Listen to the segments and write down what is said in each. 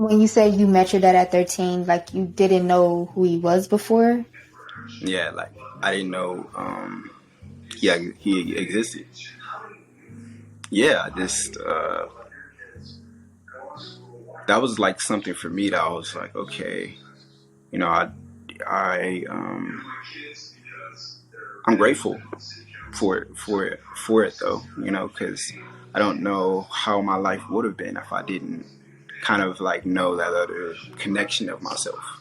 When you say you met your dad at 13, like you didn't know who he was before? Yeah, like I didn't know he existed. Yeah, I just that was like something for me that I was like, okay, you know, I I'm grateful for it though, because I don't know how my life would have been if I didn't kind of like know that other connection of myself.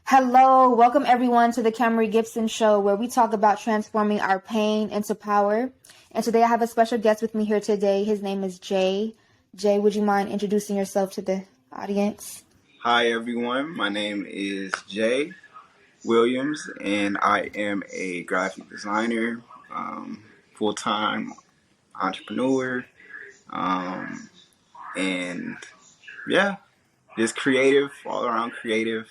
Hello, welcome everyone to the Kamerie Gibson Show, where we talk about transforming our pain into power. And today I have a special guest with me here today. His name is Jay. Jay, would you mind introducing yourself to the audience? Hi everyone, my name is Jay Williams, and I am a graphic designer, full time entrepreneur, um, and yeah, just creative, all around creative.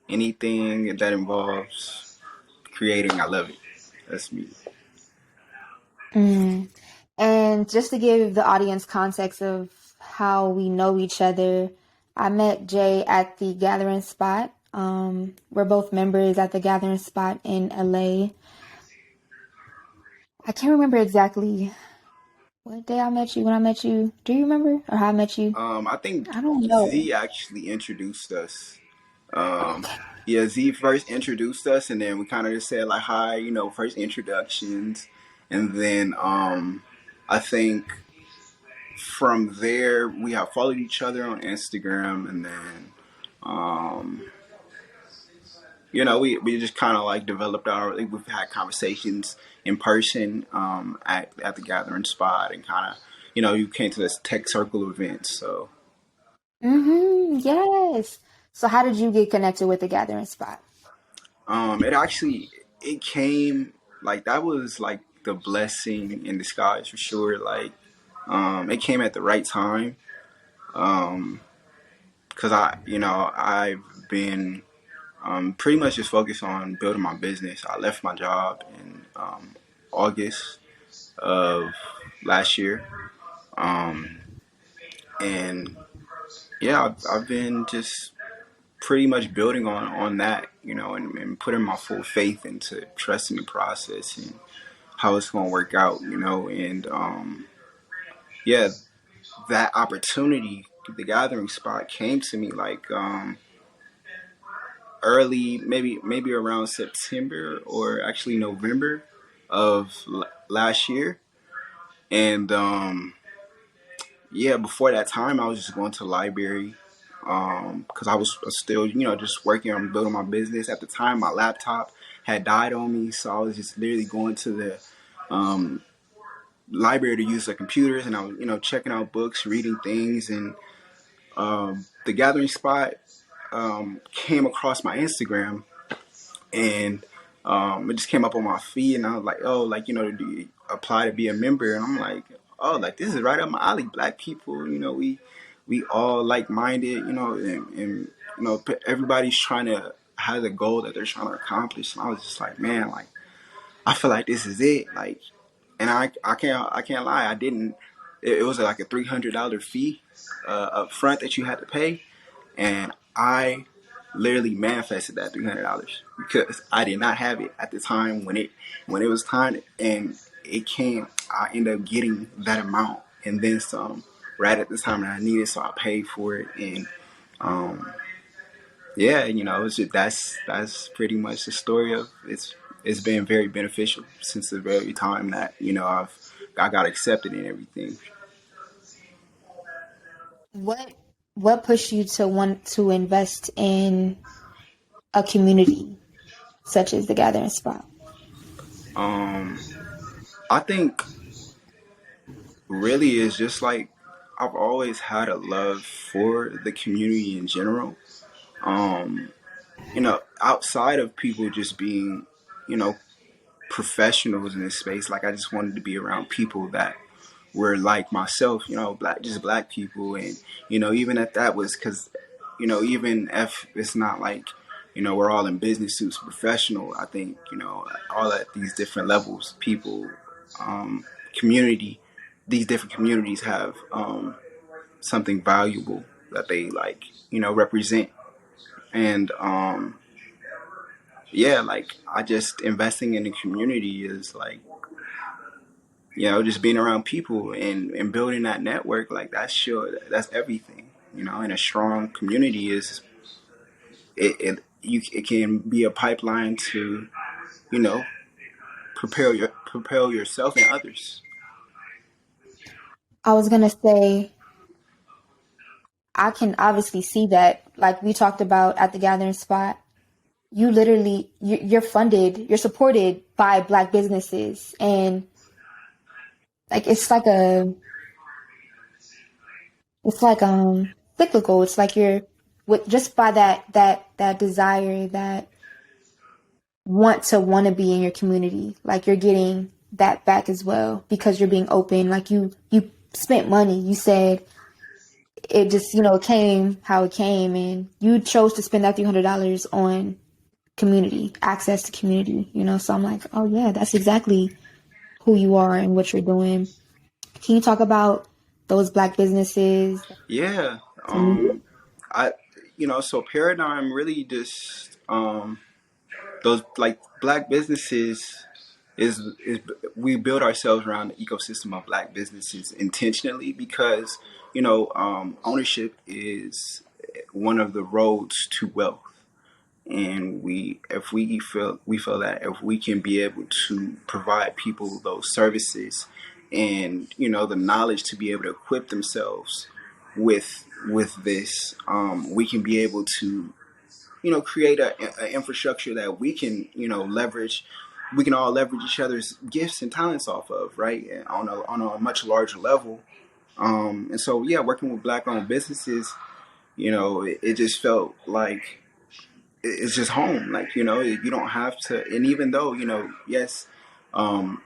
Anything that involves creating, I love it. That's me. Mm. And just to give the audience context of how we know each other, I met Jay at the Gathering Spot. We're both members at the Gathering Spot in LA. I can't remember exactly what day I met you, when I met you. Do you remember? Or how I met you? I think I don't know. Z actually introduced us. Um, Okay. yeah, Z first introduced us, and then we kind of just said like hi, first introductions, and then I think from there we have followed each other on Instagram, and then um, we just kind of like developed like, we've had conversations in person at the gathering spot, and kind of you came to this tech circle event, so Yes. So how did you get connected with the Gathering Spot? it came like that was like the blessing in disguise for sure. Like it came at the right time. Because I've been pretty much just focused on building my business. I left my job in August of last year, um, and yeah, I've been just pretty much building on that, and putting my full faith into trusting the process and how it's going to work out, and yeah, that opportunity, the gathering spot, came to me like early, maybe around September or actually November of last year, and yeah, before that time, I was just going to the library because I was still, just working on building my business. At the time, my laptop had died on me, so I was just literally going to the um, library to use the computers, and I was, checking out books, reading things, and the gathering spot came across my Instagram, and it just came up on my feed, and I was like, oh, like, do you apply to be a member? And I'm like, oh, like this is right up my alley. Black people, we all like minded, and everybody's trying to have a goal that they're trying to accomplish. And I was just like, man, like I feel like this is it, like, and I can't lie, I didn't. It was like a $300 fee up front that you had to pay, and I literally manifested that $300 because I did not have it at the time when it was time, and it came. I ended up getting that amount and then some right at the time that I needed, so I paid for it, and um, yeah, it's just, that's pretty much the story of it's been very beneficial since the very time that I got accepted and everything. What what pushed you to want to invest in a community such as the Gathering Spot? Um, I think really is just like I've always had a love for the community in general. Um, outside of people just being, you know, professionals in this space, like I just wanted to be around people that were like myself, just black people, and even if that was because, even if it's not like, we're all in business suits, professional. I think all at these different levels, people community, these different communities have something valuable that they like, represent. And yeah, like I just investing in the community is like, just being around people and building that network, like that's everything, and a strong community is it can be a pipeline to, you know, propel yourself and others. I was gonna say, I can obviously see that, like we talked about at the gathering spot. You literally, you're funded, you're supported by Black businesses, and like it's like cyclical. It's like you're with just by that desire, that want to be in your community, like you're getting that back as well because you're being open. Like you spent money. You said it just came how it came, and you chose to spend that $300 on community, access to community. So I'm like, oh yeah, that's exactly who you are and what you're doing. Can you talk about those Black businesses? Yeah. I so Paradigm really just those like Black businesses is we build ourselves around the ecosystem of Black businesses intentionally because ownership is one of the roads to wealth. And we feel that if we can be able to provide people those services and the knowledge to be able to equip themselves with this, we can be able to create a infrastructure that we can leverage. We can all leverage each other's gifts and talents off of, right, and on a much larger level. And so yeah, working with Black owned businesses, it just felt like it's just home. Like you don't have to. And even though yes, um,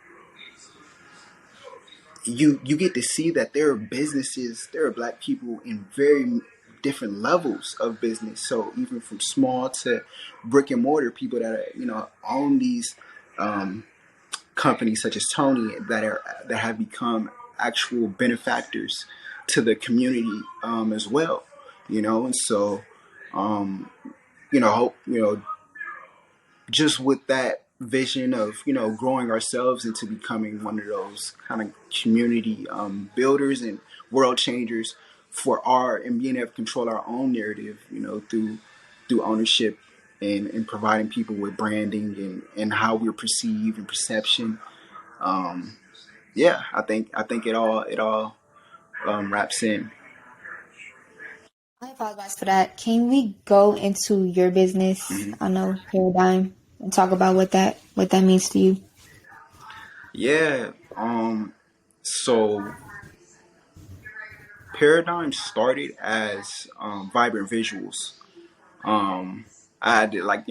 you get to see that there are Black people in very different levels of business. So even from small to brick and mortar, people that own these companies such as Tony that have become actual benefactors to the community as well. And so um, hope just with that vision of growing ourselves into becoming one of those kind of community builders and world changers for our and being able to control our own narrative through ownership and providing people with branding and how we're perceived and perception. Yeah, I think it all wraps in. I apologize for that. Can we go into your business? Hmm. I know Paradigm, and talk about what that means to you. Yeah. So Paradigm started as vibrant visuals. Um, I did like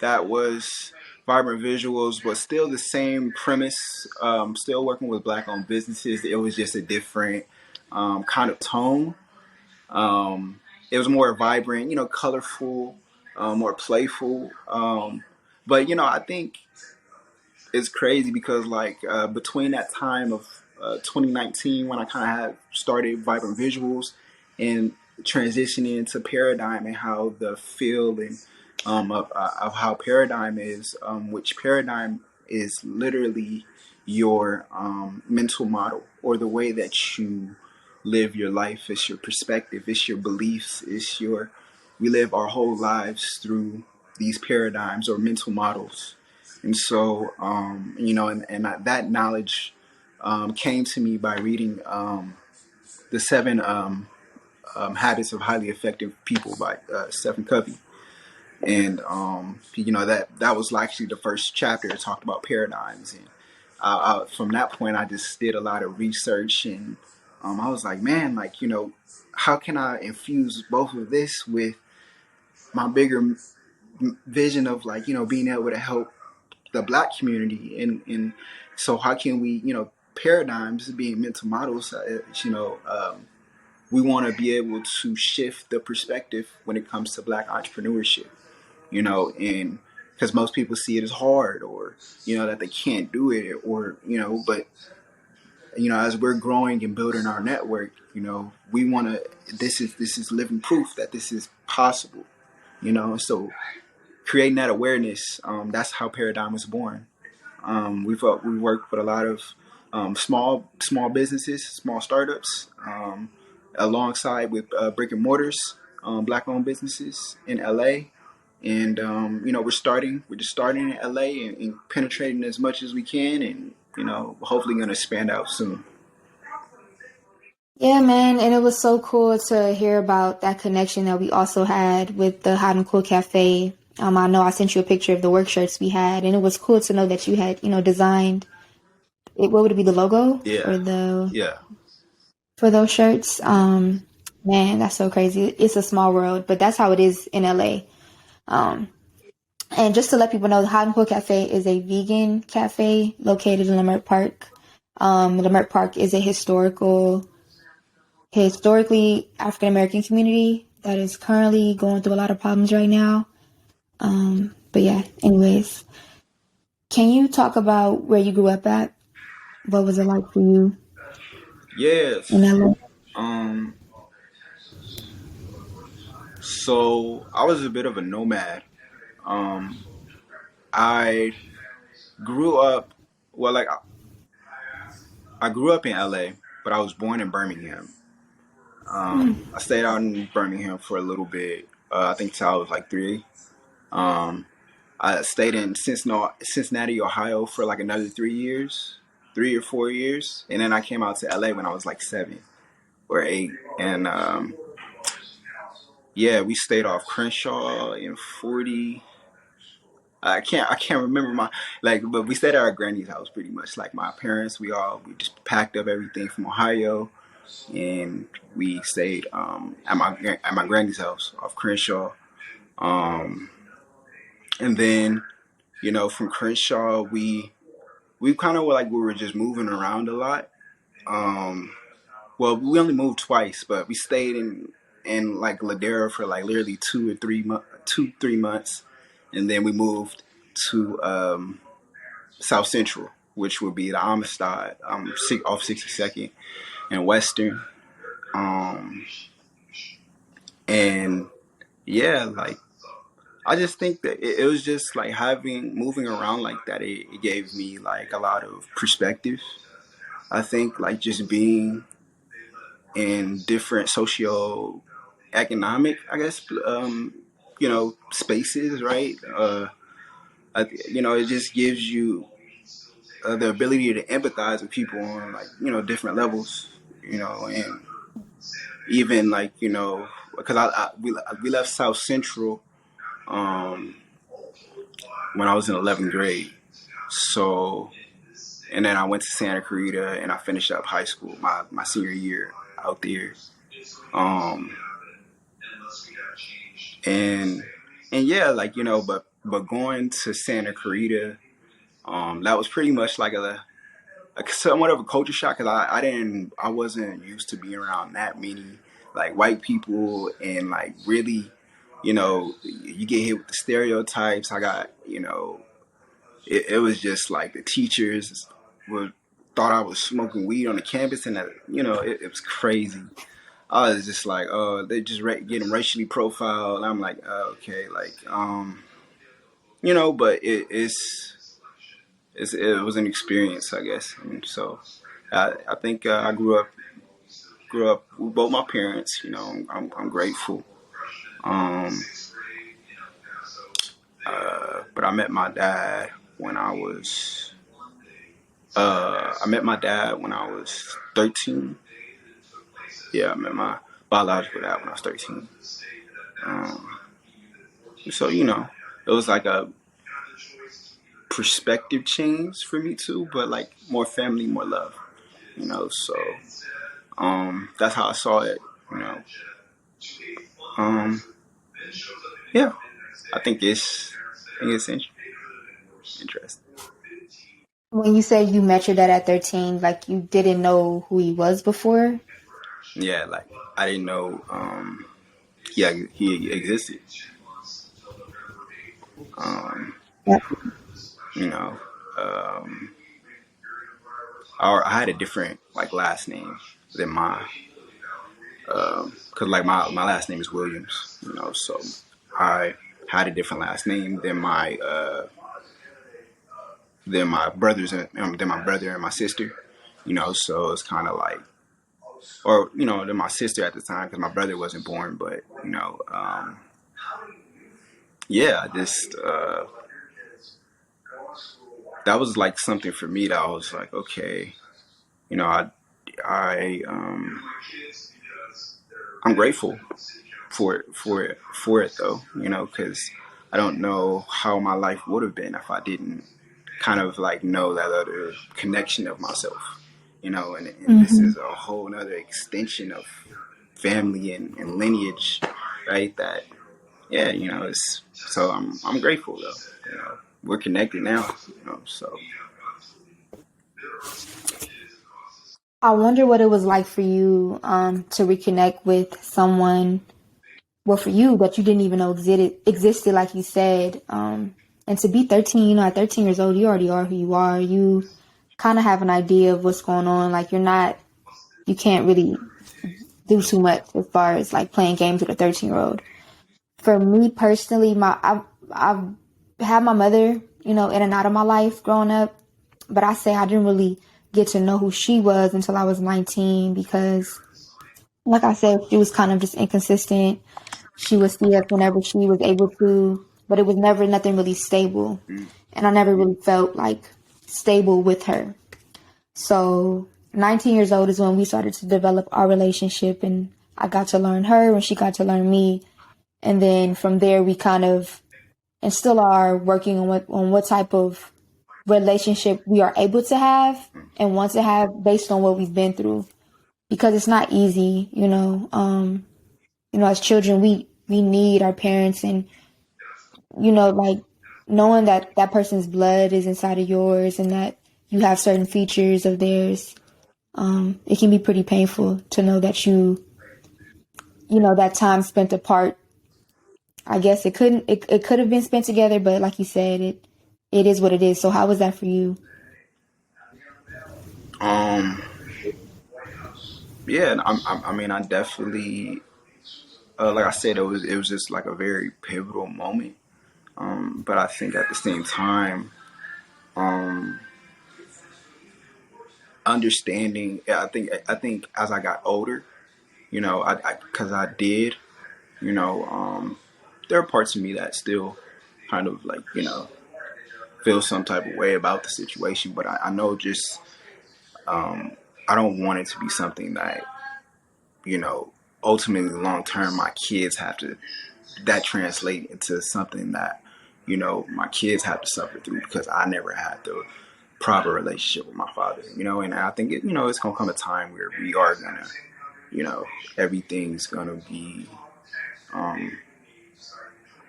that was vibrant visuals, but still the same premise. Still working with Black-owned businesses. It was just a different kind of tone. It was more vibrant, colorful, more playful. But I think it's crazy because like between that time of 2019 when I kind of had started Vibrant Visuals and transitioning to Paradigm and how the feel and of how Paradigm is, which Paradigm is literally your mental model or the way that you live your life. It's your perspective. It's your beliefs. We live our whole lives through these paradigms or mental models. And so, and that knowledge came to me by reading the Seven Habits of Highly Effective People by Stephen Covey. And that was actually the first chapter that talked about paradigms. And from that point, I just did a lot of research, and I was like, man, like how can I infuse both of this with my bigger vision of like being able to help the Black community, and so how can we paradigms being mental models, we want to be able to shift the perspective when it comes to Black entrepreneurship, and because most people see it as hard, or that they can't do it, or but as we're growing and building our network, we want to. This is living proof that this is possible. So creating that awareness. That's how Paradigm was born. We worked with a lot of small businesses, small startups, alongside with brick and mortars, black-owned businesses in LA. And we're just starting in LA and penetrating as much as we can, and hopefully going to expand out soon. Yeah, man, and it was so cool to hear about that connection that we also had with the Hot and Cool Cafe. I know I sent you a picture of the work shirts we had, and it was cool to know that you had, designed it. What would it be, the logo Yeah, yeah, for those shirts? Man, that's so crazy. It's a small world, but that's how it is in LA. And just to let people know, the Hot and Cool Cafe is a vegan cafe located in Leimert Park. Leimert Park is a historically African American community that is currently going through a lot of problems right now. But yeah, anyways, can you talk about where you grew up at? What was it like for you yes. in LA? So I was a bit of a nomad. I grew up, well, like I grew up in LA, but I was born in Birmingham. I stayed out in Birmingham for a little bit. I think till I was like 3. I stayed in Cincinnati, Ohio for like another 3 years, 3 or 4 years. And then I came out to LA when I was like 7 or 8. And yeah, we stayed off Crenshaw in 40. I can't remember but we stayed at our granny's house pretty much. Like my parents, we just packed up everything from Ohio, and we stayed at my granny's house off Crenshaw. And then from Crenshaw we kind of were like we were just moving around a lot. Well, we only moved twice, but we stayed in like Ladera for like literally 2 or 3 months, and then we moved to South Central, which would be the Amistad, off 62nd and Western. And yeah, like I just think that it was just like moving around like that. It gave me like a lot of perspective. I think like just being in different socio-economic, I guess, spaces, right? It just gives you the ability to empathize with people on like different levels, and even like because we left South Central when I was in 11th grade, so and then I went to Santa Clarita and I finished up high school my senior year out there, um, and yeah, like but going to Santa Clarita, that was pretty much like a somewhat of a culture shock because I wasn't used to being around that many like white people, and like really you get hit with the stereotypes. I got it was just like the teachers thought I was smoking weed on the campus, and that it was crazy. I was just like, oh, they just getting racially profiled. And I'm like, oh, okay, like but it was an experience, I guess. And so I think I grew up with both my parents. I'm grateful. Um, but I met my dad when I was 13. Yeah, I met my biological dad when I was 13. So it was like a perspective change for me too, but like more family, more love. So that's how I saw it. Um, yeah, I think it's interesting. When you said you met your dad at 13, like you didn't know who he was before? Yeah, like I didn't know. Yeah, he existed. Yep. You know, um, I had a different like last name than my because like my last name is Williams. You know, so I had a different last name than my brothers and than my brother and my sister. You know, so it's kind of like, or you know, than my sister at the time because my brother wasn't born. But you know, yeah, just that was like something for me that I was like, okay, you know, I I'm grateful for it though, you know, because I don't know how my life would have been if I didn't kind of like know that other connection of myself, you know, and this Hmm. is a whole nother extension of family and lineage, right? That yeah, you know, it's so I'm grateful though, you know, we're connected now, you know, so. I wonder what it was like for you to reconnect with someone, well, for you that you didn't even know existed, like you said. And to be 13, you know, at 13 years old, you already are who you are. You kind of have an idea of what's going on. Like you can't really do too much as far as like playing games with a 13-year-old. For me personally, I've had my mother, you know, in and out of my life growing up, but I say I didn't really get to know who she was until I was 19 because, like I said, she was kind of just inconsistent. She would see us whenever she was able to, but it was never nothing really stable. And I never really felt like stable with her. So 19 years old is when we started to develop our relationship, and I got to learn her and she got to learn me. And then from there, we kind of and still are working on what type of relationship we are able to have and want to have based on what we've been through, because it's not easy, you know. As children, we need our parents, and like knowing that that person's blood is inside of yours and that you have certain features of theirs. It can be pretty painful to know that that time spent apart. I guess it could have been spent together, but like you said, it is what it is. So how was that for you? Um, yeah, I mean, I definitely, like I said, it was just like a very pivotal moment. But I think at the same time, um, understanding, yeah, I think as I got older, you know, because I did, you know, there are parts of me that still kind of like, you know, feel some type of way about the situation, but I know just I don't want it to be something that, you know, ultimately long term my kids have to that translate into something that, you know, my kids have to suffer through because I never had the proper relationship with my father, you know. And I think you know, it's gonna come a time where we are gonna, you know, everything's gonna be um,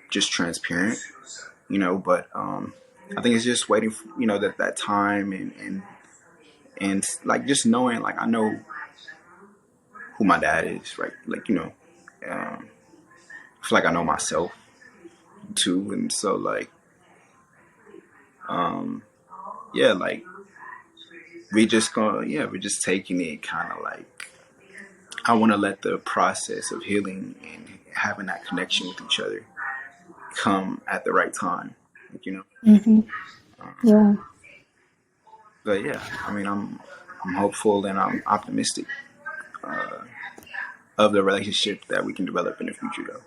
just transparent, you know. But I think it's just waiting for, you know, that time and like just knowing, like I know who my dad is, right? Like, you know, I feel like I know myself too, and so like yeah, like we're just taking it kind of like I want to let the process of healing and having that connection with each other come at the right time, like, you know. Hmm. Yeah. But yeah, I mean, I'm hopeful and I'm optimistic of the relationship that we can develop in the future, though.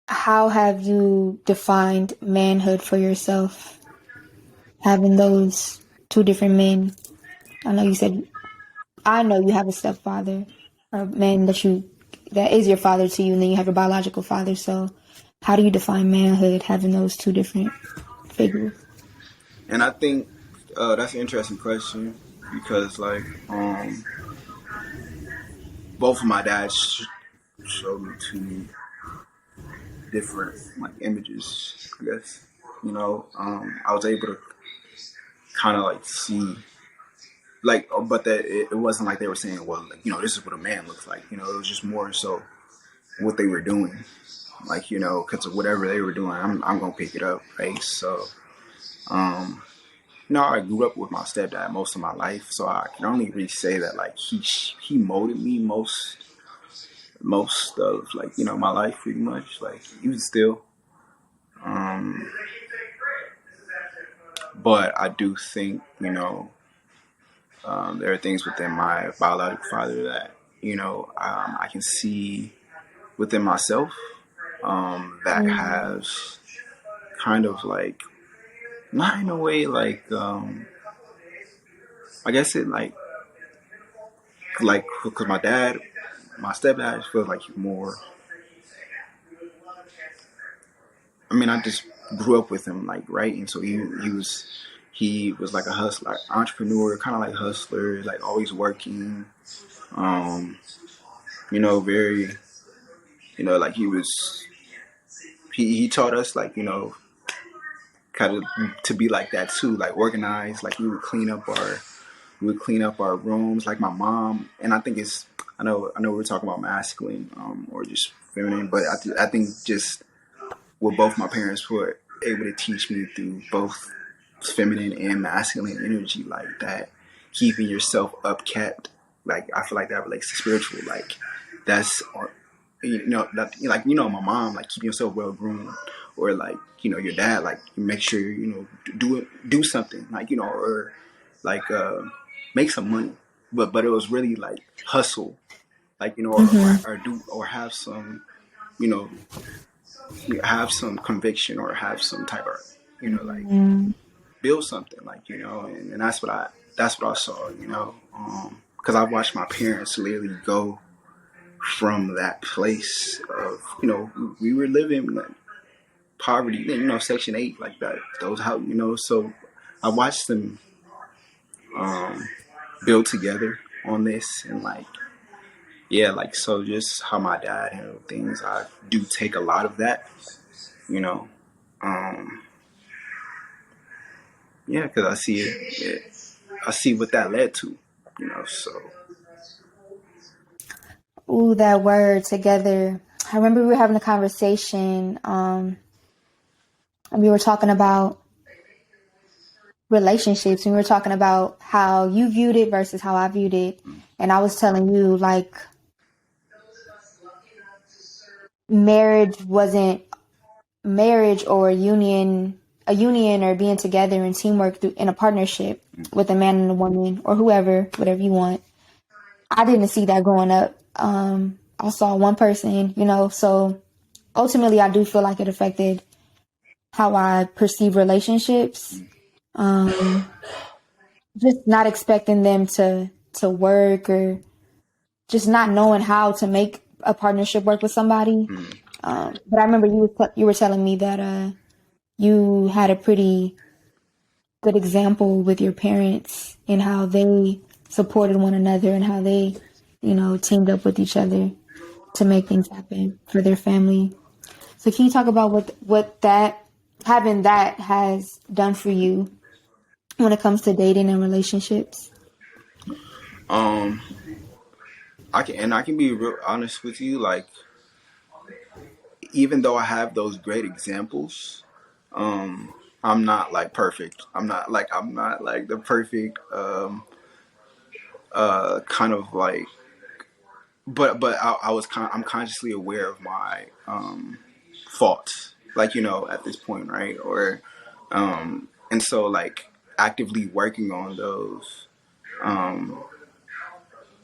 How have you defined manhood for yourself? Having those two different men. I know you said I know you have a stepfather or man that is your father to you, and then you have a biological father. So, how do you define manhood having those two different figures? And I think that's an interesting question because like both of my dads showed me two different like images, I guess. You know, I was able to kind of like see like, but that it wasn't like they were saying, well, like, you know, this is what a man looks like. You know, it was just more so what they were doing. like, because of whatever they were doing, I'm gonna pick it up, right? So, um, I grew up with my stepdad most of my life, so I can only really say that like he molded me most of like my life pretty much. Like he was still, um, but I do think there are things within my biological father that I can see within myself that Mm. has kind of like not in a way like I guess it like because my stepdad feels like he's more. I mean, I just grew up with him, like right, and so he was like a hustler, like, entrepreneur, kind of like hustler, like always working. Um, very, like he taught us like kind of to be like that too, like organized. Like we would clean up our rooms, like my mom. And I think I know we're talking about masculine or just feminine, but I think just what both my parents were able to teach me through both feminine and masculine energy, like that, keeping yourself upkept. Like I feel like that relates to spiritual. Like that's like my mom, like keeping yourself well groomed, or like your dad, like make sure do something, like or like make some money. But it was really like hustle, like Mm-hmm. or do or you know have some conviction or have some type of like Mm-hmm. build something, like and that's what I saw, because I watched my parents literally go from that place of we were living like poverty, Section 8, like that, those how so I watched them um build together on this, and like yeah, like so just how my dad handled things, I do take a lot of that, you know um yeah, because I see I see what that led to, so Ooh, that word together. I remember we were having a conversation, and we were talking about relationships, and we were talking about how you viewed it versus how I viewed it. And I was telling you, like, marriage wasn't marriage or a union or being together in teamwork in a partnership with a man and a woman or whoever, whatever you want. I didn't see that growing up. I saw one person, so ultimately I do feel like it affected how I perceive relationships. Um, just not expecting them to work, or just not knowing how to make a partnership work with somebody. mm, But I remember you were telling me that you had a pretty good example with your parents and how they supported one another and how they, teamed up with each other to make things happen for their family. So can you talk about what that having that has done for you when it comes to dating and relationships? um I can be real honest with you, like even though I have those great examples, I'm not like perfect. I'm not like the perfect kind of like, but I'm consciously aware of my faults, like at this point, right? Or and so like actively working on those, um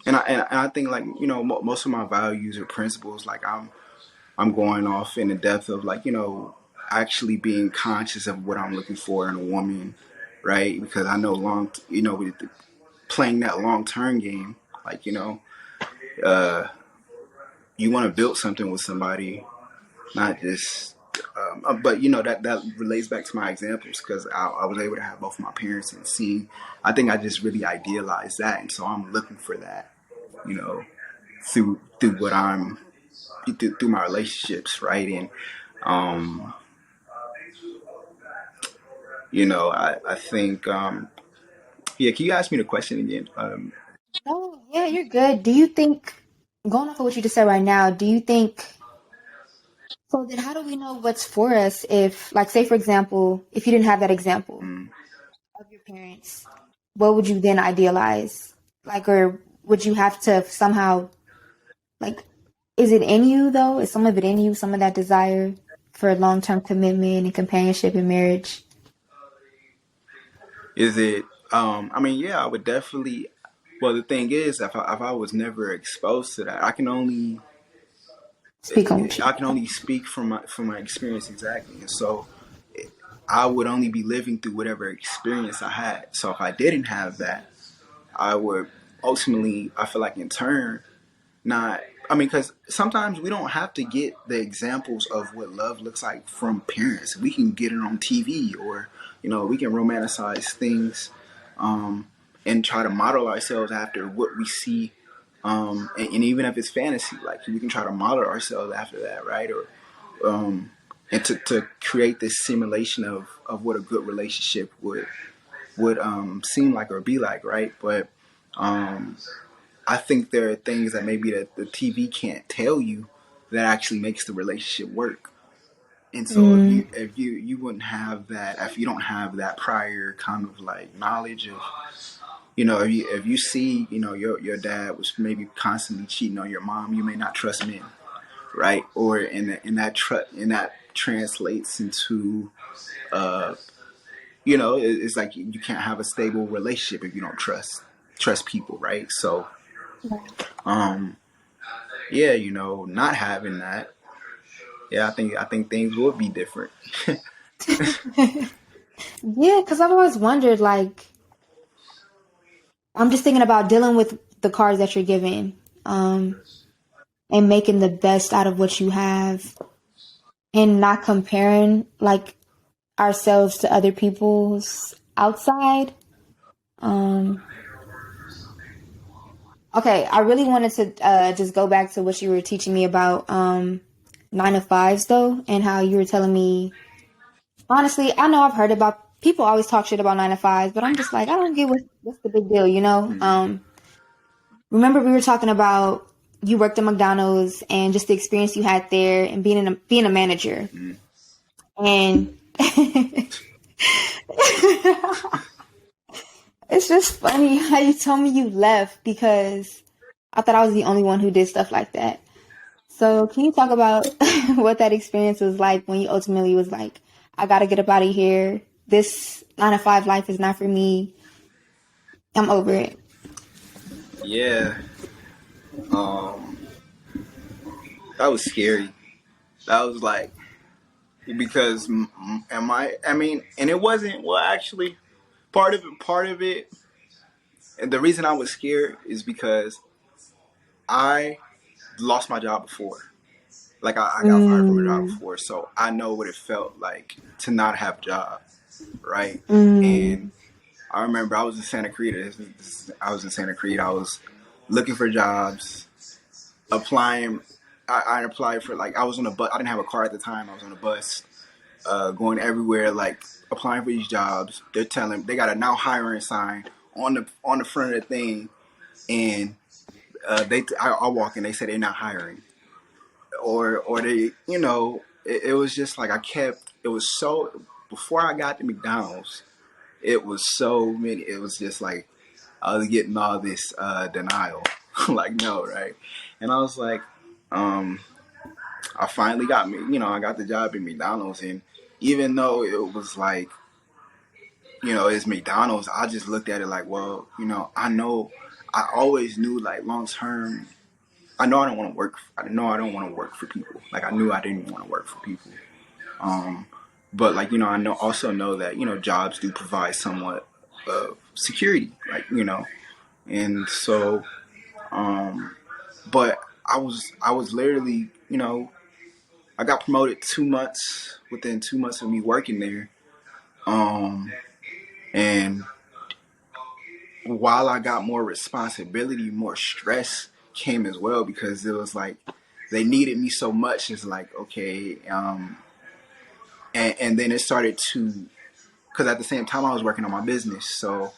and I think like most of my values or principles, like I'm going off in the depth of like actually being conscious of what I'm looking for in a woman, right? Because I know with playing that long term game, like uh, you want to build something with somebody, not just. But that relates back to my examples, because I was able to have both my parents and seeing. I think I just really idealized that, and so I'm looking for that, you know, through what I'm through my relationships, right? And um, I think yeah. Can you ask me the question again? Oh, yeah, you're good. Do you think, going off of what you just said right now, do you think So then how do we know what's for us if, like, say, for example, if you didn't have that example Mm. of your parents, what would you then idealize? Like, or would you have to somehow, like, is it in you though? Is some of it in you, some of that desire for long-term commitment and companionship and marriage? Is it? I mean, yeah, I would definitely. Well, the thing is, if I was never exposed to that, Speak on what you I can only speak from my experience exactly, and so I would only be living through whatever experience I had. So if I didn't have that, I would ultimately, I feel like in turn, not. I mean, because sometimes we don't have to get the examples of what love looks like from parents. We can get it on TV, or we can romanticize things, um, and try to model ourselves after what we see. And even if it's fantasy, like we can try to model ourselves after that, right? Or and to create this simulation of what a good relationship would seem like or be like, right? But I think there are things that maybe that the TV can't tell you that actually makes the relationship work. And so Mm, if you wouldn't have that, if you don't have that prior kind of like knowledge of, if you see, your dad was maybe constantly cheating on your mom, you may not trust men, right? Or in that translates into, it's like you can't have a stable relationship if you don't trust people, right? So, um, yeah, not having that, yeah, I think things would be different. yeah, because I've always wondered, like, I'm just thinking about dealing with the cards that you're given, and making the best out of what you have and not comparing, like, ourselves to other people's outside. Um, okay, I really wanted to just go back to what you were teaching me about 9 to 5s though, and how you were telling me. Honestly, I know I've heard about people always talk shit about 9 to 5s, but I'm just like, I don't get what's the big deal, you know? Mm. Remember we were talking about you worked at McDonald's and just the experience you had there and being a manager, Mm. and it's just funny how you told me you left because I thought I was the only one who did stuff like that. So, can you talk about what that experience was like when you ultimately was like, I gotta get up out of here. This 9 to 5 life is not for me. I'm over it. Yeah, um, that was scary. That was like because am I mean, and it wasn't well actually part of it. And the reason I was scared is because I lost my job before. Like I got fired from a job Mm, before, so I know what it felt like to not have a job, right? And mm, I remember I was in Santa Cruz. I was in Santa Cruz. I was looking for jobs, applying. I applied for like I was on a bus. I didn't have a car at the time. I was on a bus, going everywhere, like applying for these jobs. They're telling they got a now hiring sign on the front of the thing, and I walk in. They say they're not hiring, or they it was just like I kept. It was so before I got to McDonald's. It was so many. It was just like I was getting all this denial, like no, right? And I was like, um, I finally got me. I got the job in McDonald's, and even though it was like, it's McDonald's, I just looked at it like, well, I always knew like long term. I know I don't want to work. I know I don't want to work for people. Like I knew I didn't want to work for people. Um, but like I also know that jobs do provide somewhat of security. Like and so but I was literally I got promoted 2 months within 2 months of me working there. Um, and while I got more responsibility, more stress came as well because it was like they needed me so much. It's like okay, and then it started to because at the same time I was working on my business, so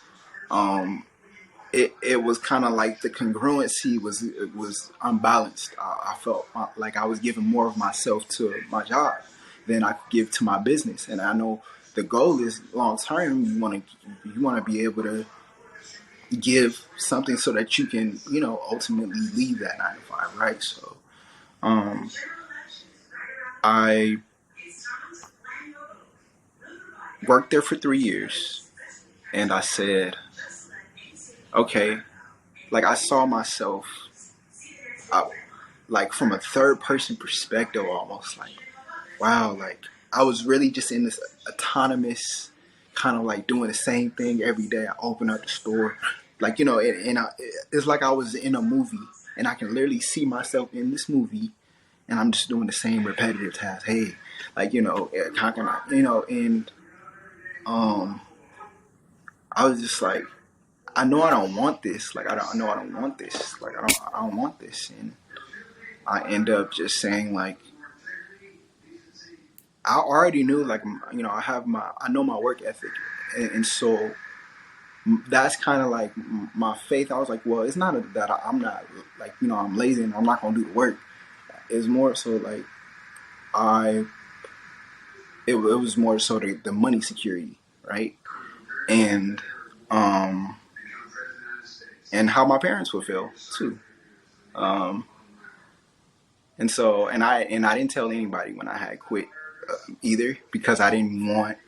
it was kind of like the congruency was unbalanced. I felt like I was giving more of myself to my job than I could give to my business, and I know the goal is long term. You want to be able to give something so that you can ultimately leave that 9 to 5, right? So um, I worked there for 3 years, and I said, okay, like I saw myself. Like from a third person perspective, almost like, wow, like I was really just in this autonomous kind of like doing the same thing every day. I open up the store, like, it's like I was in a movie, and I can literally see myself in this movie, and I'm just doing the same repetitive task. Hey, like, how can I, and um, I was just like, I know I don't want this. Like, I know I don't want this. Like, I don't want this. And I end up just saying, like, I already knew, like, I know my work ethic, and so that's kind of like my faith. I was like, well, it's not that I'm not, like, I'm lazy and I'm not gonna do the work. It's more so like I, it was more so the money security, right? And um, and how my parents would feel too. Um, and so, and I didn't tell anybody when I had quit either, because I didn't want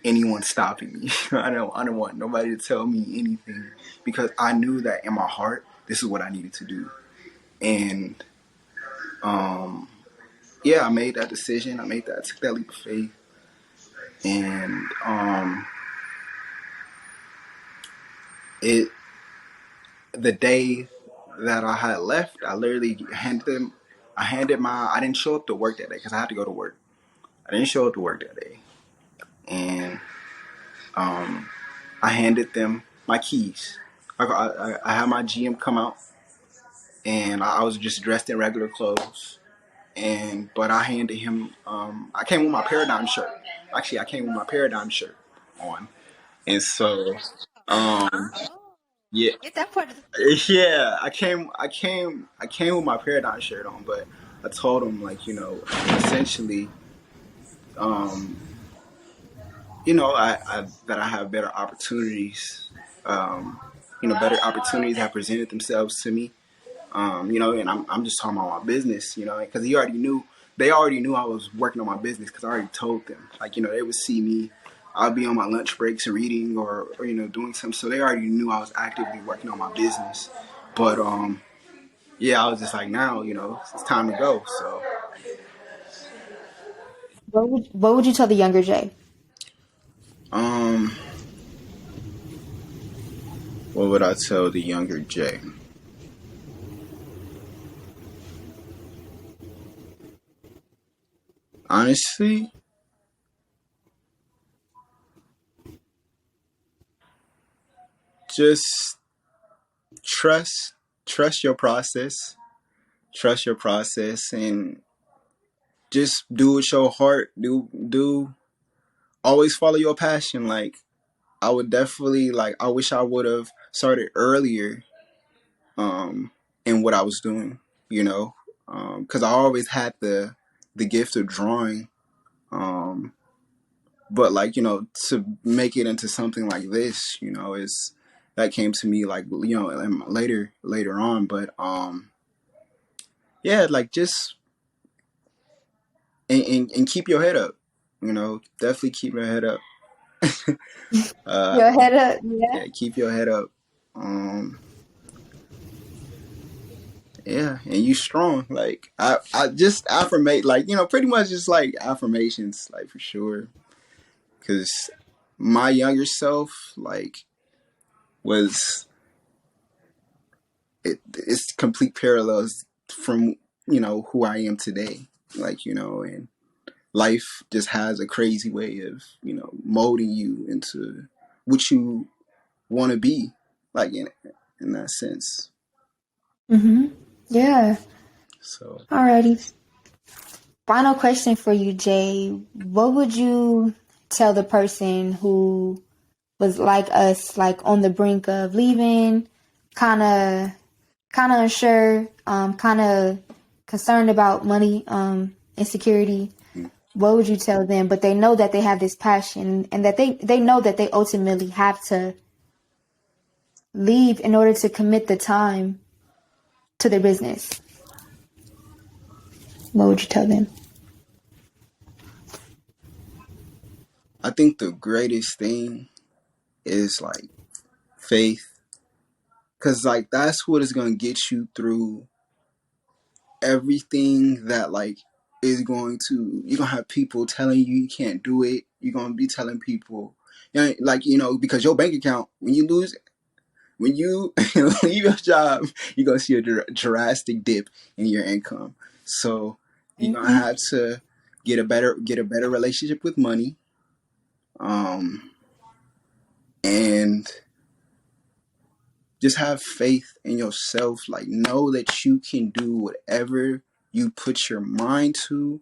anyone stopping me. I don't want nobody to tell me anything, because I knew that in my heart this is what I needed to do. And um, yeah, I made that decision. I took that leap of faith, and it the day that I had left, I literally handed them. I didn't show up to work that day because I had to go to work. I didn't show up to work that day, and um, I handed them my keys. I had my GM come out, and I was just dressed in regular clothes. But I handed him. I came with my Paradigm shirt. Actually, I came with my Paradigm shirt on, and so um, yeah, Get that part. yeah. I came with my Paradigm shirt on, but I told him, like, essentially, um, I that I have better opportunities. Um, better opportunities have presented themselves to me. And I'm just talking about my business, because they already knew I was working on my business, because I already told them, like, they would see me, I'll be on my lunch breaks reading, or doing something, so they already knew I was actively working on my business. But yeah, I was just like, now, it's time to go. So What would you tell the younger Jay? um, what would I tell the younger Jay? Honestly, just trust, trust your process, trust your process, and just do what your heart do. Always follow your passion. Like, I would definitely, like, I wish I would have started earlier um in what I was doing, because I always had the gift of drawing, um but, like, to make it into something like this, is that came to me, like, later on. But yeah, like, just and keep your head up, definitely keep your head up. uh Your head up, yeah. yeah, keep your head up. um yeah, and you strong. Like, I just affirmate, like, pretty much just like affirmations, like, for sure, because my younger self, like, was it's complete parallels from who I am today. Like, and life just has a crazy way of molding you into what you want to be, like, in that sense. Mm-hmm. Yeah. So Alrighty. Final question for you, Jay. What would you tell the person who was like us, like on the brink of leaving, kind of unsure, kind of concerned about money, insecurity, what would you tell them? But they know that they have this passion, and that they know that they ultimately have to leave in order to commit the time to their business. What would you tell them? I think the greatest thing is like faith, because like that's what is going to get you through everything that like is going to, you're going to have people telling you can't do it. You're going to be telling people, like, because your bank account, when you lose, when you leave your job, you're going to see a drastic dip in your income. So you're going to have to get a better relationship with money. And just have faith in yourself. Like, know that you can do whatever you put your mind to.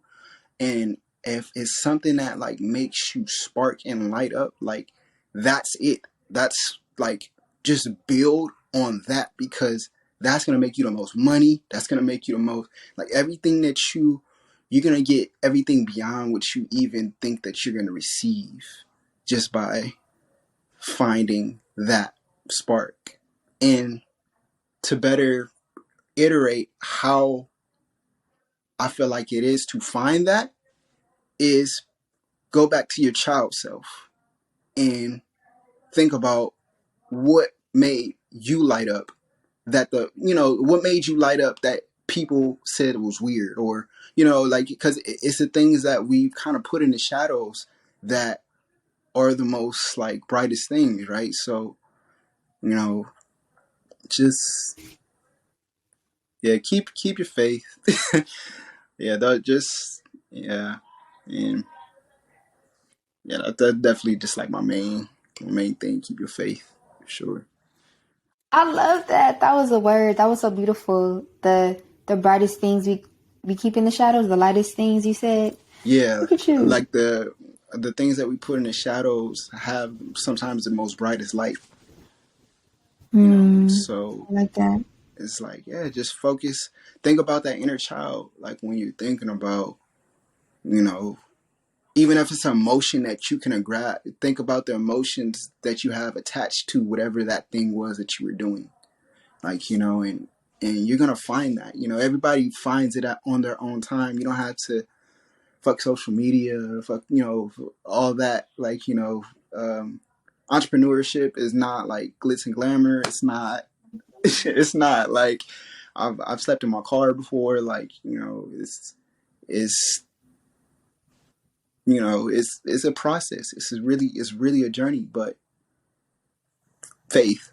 And if it's something that like makes you spark and light up, like that's it. That's like, just build on that, because that's going to make you the most money. That's going to make you the most, like, everything that you're going to get everything beyond what you even think that you're going to receive, just by finding that spark. And to better iterate how I feel like it is to find that, is go back to your child self and think about what made you light up, what made you light up that people said was weird, or, like, because it's the things that we've kind of put in the shadows that are the most like brightest things, right? So, just, yeah, keep your faith. Yeah, yeah, and yeah, that's definitely just like my main thing. Keep your faith, for sure. I love that. That was a word. That was so beautiful. The brightest things we keep in the shadows, the lightest things, you said. Yeah, Look at you. like the things that we put in the shadows have sometimes the most brightest light. So I like that. it's like, yeah, just focus. Think about that inner child. Like, when you're thinking about, even if it's an emotion that you can grab, think about the emotions that you have attached to whatever that thing was that you were doing. Like, and you're going to find that, everybody finds it on their own time. You don't have to fuck social media, fuck, all that. Like, entrepreneurship is not like glitz and glamour. It's not, it's not like, I've slept in my car before. Like, it's, it's a process. It's really a journey, but faith,